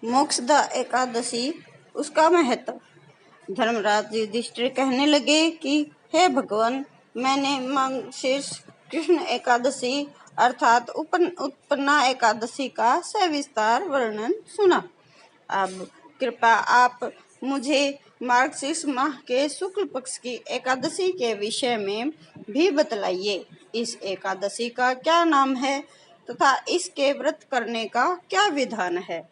मोक्षदा एकादशी, उसका महत्व। धर्मराज युधिष्ठिर कहने लगे कि हे भगवान, मैंने मार्गशीर्ष कृष्ण एकादशी अर्थात उत्पन्ना एकादशी का सविस्तार वर्णन सुना। अब कृपया आप मुझे मार्गशीर्ष माह के शुक्ल पक्ष की एकादशी के विषय में भी बतलाइए। इस एकादशी का क्या नाम है तथा इसके व्रत करने का क्या विधान है,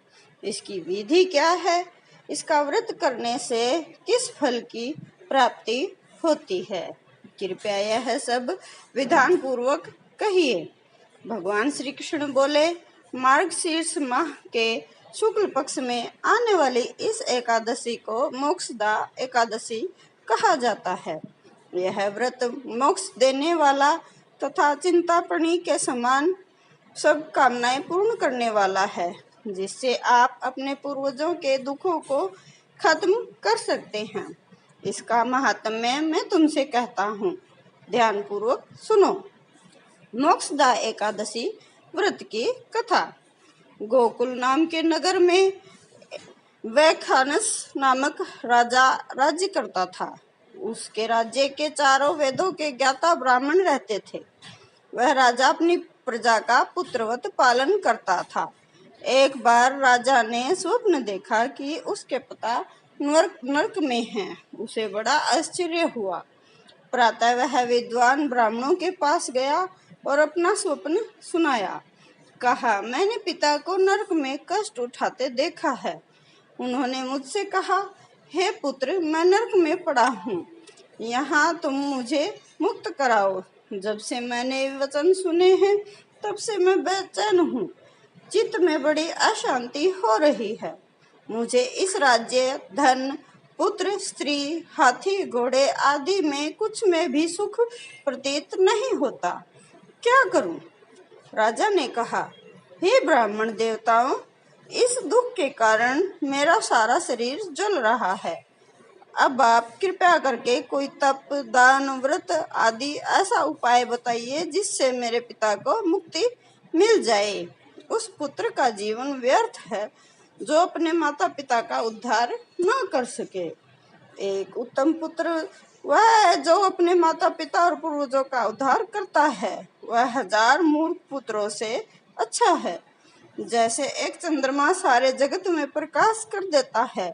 इसकी विधि क्या है, इसका व्रत करने से किस फल की प्राप्ति होती है। कृपया यह सब विधान पूर्वक कहिए। भगवान श्री कृष्ण बोले, मार्गशीर्ष माह के शुक्ल पक्ष में आने वाली इस एकादशी को मोक्षदा एकादशी कहा जाता है। यह व्रत मोक्ष देने वाला तथा चिंतामणि के समान सब कामनाएं पूर्ण करने वाला है, जिससे आप अपने पूर्वजों के दुखों को खत्म कर सकते हैं। इसका महात्म्य मैं तुमसे कहता हूँ, ध्यान पूर्वक सुनो। मोक्षदा एकादशी व्रत की कथा। गोकुल नाम के नगर में वैखानस नामक राजा राज्य करता था। उसके राज्य के चारों वेदों के ज्ञाता ब्राह्मण रहते थे। वह राजा अपनी प्रजा का पुत्रवत पालन करता था। एक बार राजा ने स्वप्न देखा कि उसके पिता नरक में हैं। उसे बड़ा आश्चर्य हुआ। प्रातः वह विद्वान ब्राह्मणों के पास गया और अपना स्वप्न सुनाया। कहा, मैंने पिता को नरक में कष्ट उठाते देखा है। उन्होंने मुझसे कहा, हे पुत्र, मैं नरक में पड़ा हूँ, यहाँ तुम मुझे मुक्त कराओ। जब से मैंने वचन सुने हैं तब से मैं बेचैन हूँ। चित्त में बड़ी अशांति हो रही है। मुझे इस राज्य, धन, पुत्र, स्त्री, हाथी, घोड़े आदि में कुछ में भी सुख प्रतीत नहीं होता। क्या करूं? राजा ने कहा, हे ब्राह्मण देवताओं, इस दुख के कारण मेरा सारा शरीर जल रहा है। अब आप कृपया करके कोई तप, दान, व्रत आदि ऐसा उपाय बताइए जिससे मेरे पिता को मुक्ति मिल जाए। उस पुत्र का जीवन व्यर्थ है जो अपने माता पिता का उद्धार न कर सके। एक उत्तम पुत्र वह है जो अपने माता पिता और पूर्वजों का उद्धार करता है। वह 1000 मूर्ख पुत्रों से अच्छा है। जैसे एक चंद्रमा सारे जगत में प्रकाश कर देता है,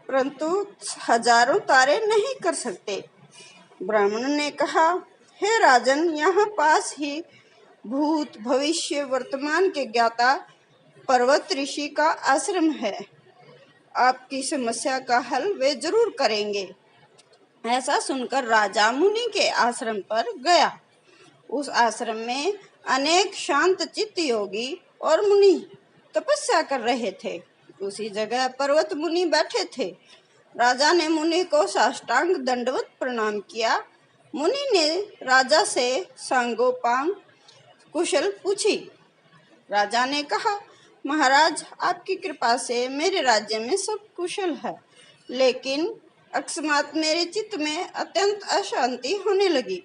परंतु हजारों तारे नहीं कर सकते। ब्राह्मण ने कहा, हे राजन, यहाँ पास ही भूत, भविष्य, वर्तमान के ज्ञाता पर्वत ऋषि का आश्रम है। आपकी समस्या का हल वे जरूर करेंगे। ऐसा सुनकर राजा मुनि के आश्रम पर गया। उस आश्रम में अनेक शांत चित्त योगी और मुनि तपस्या कर रहे थे। उसी जगह पर्वत मुनि बैठे थे। राजा ने मुनि को साष्टांग दंडवत प्रणाम किया। मुनि ने राजा से सांगोपांग कुशल पूछी। राजा ने कहा, महाराज, आपकी कृपा से मेरे राज्य में सब कुशल है, लेकिन अकस्मात मेरे चित्त में अत्यंत अशांति होने लगी।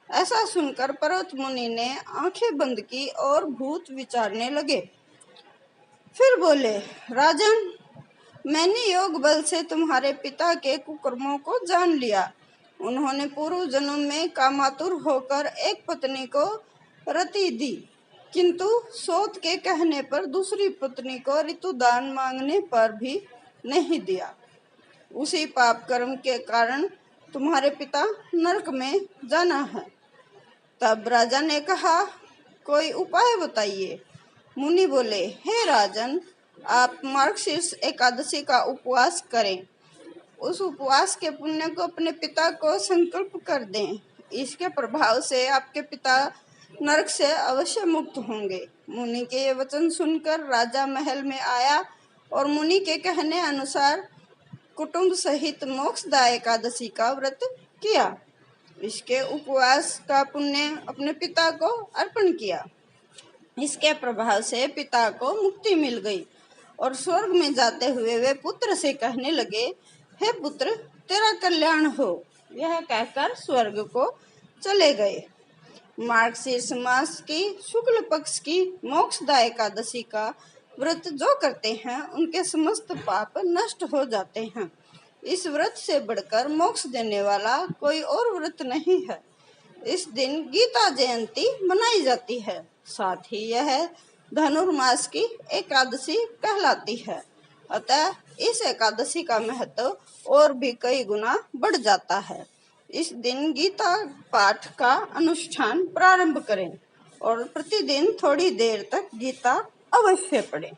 ऐसा सुनकर पर्वत मुनि ने आंखें बंद की और भूत विचारने लगे। फिर बोले, राजन, मैंने योग बल से तुम्हारे पिता के कुकर्मों को जान लिया। उन्होंने पूर्व जन्म में कामातुर होकर एक पत्नी को रति दी, किंतु सोत के कहने पर दूसरी पत्नी को ऋतुदान मांगने पर भी नहीं दिया। उसी पाप कर्म के कारण तुम्हारे पिता नरक में जाना है। तब राजा ने कहा, कोई उपाय बताइए। मुनि बोले, हे राजन, आप मार्गशीर्ष एकादशी का उपवास करें। उस उपवास के पुण्य को अपने पिता को संकल्प कर दें। इसके प्रभाव से आपके पिता नरक से अवश्य मुक्त होंगे। मुनि के ये वचन सुनकर राजा महल में आया और मुनि के कहने अनुसार कुटुंब सहित मोक्षदा एकादशी का व्रत किया। इसके उपवास का पुण्य अपने पिता को अर्पण किया। इसके प्रभाव से पिता को मुक्ति मिल गई और स्वर्ग में जाते हुए वे पुत्र से कहने लगे, हे पुत्र, तेरा कल्याण हो। यह कहकर स्वर्ग को चले गए। मार्गशीर्ष मास की शुक्ल पक्ष की मोक्षदा एकादशी का व्रत जो करते हैं उनके समस्त पाप नष्ट हो जाते हैं। इस व्रत से बढ़कर मोक्ष देने वाला कोई और व्रत नहीं है। इस दिन गीता जयंती मनाई जाती है। साथ ही यह धनुर्मास की एकादशी कहलाती है। अतः इस एकादशी का महत्व और भी कई गुना बढ़ जाता है। इस दिन गीता पाठ का अनुष्ठान प्रारंभ करें और प्रतिदिन थोड़ी देर तक गीता अवश्य पढ़ें।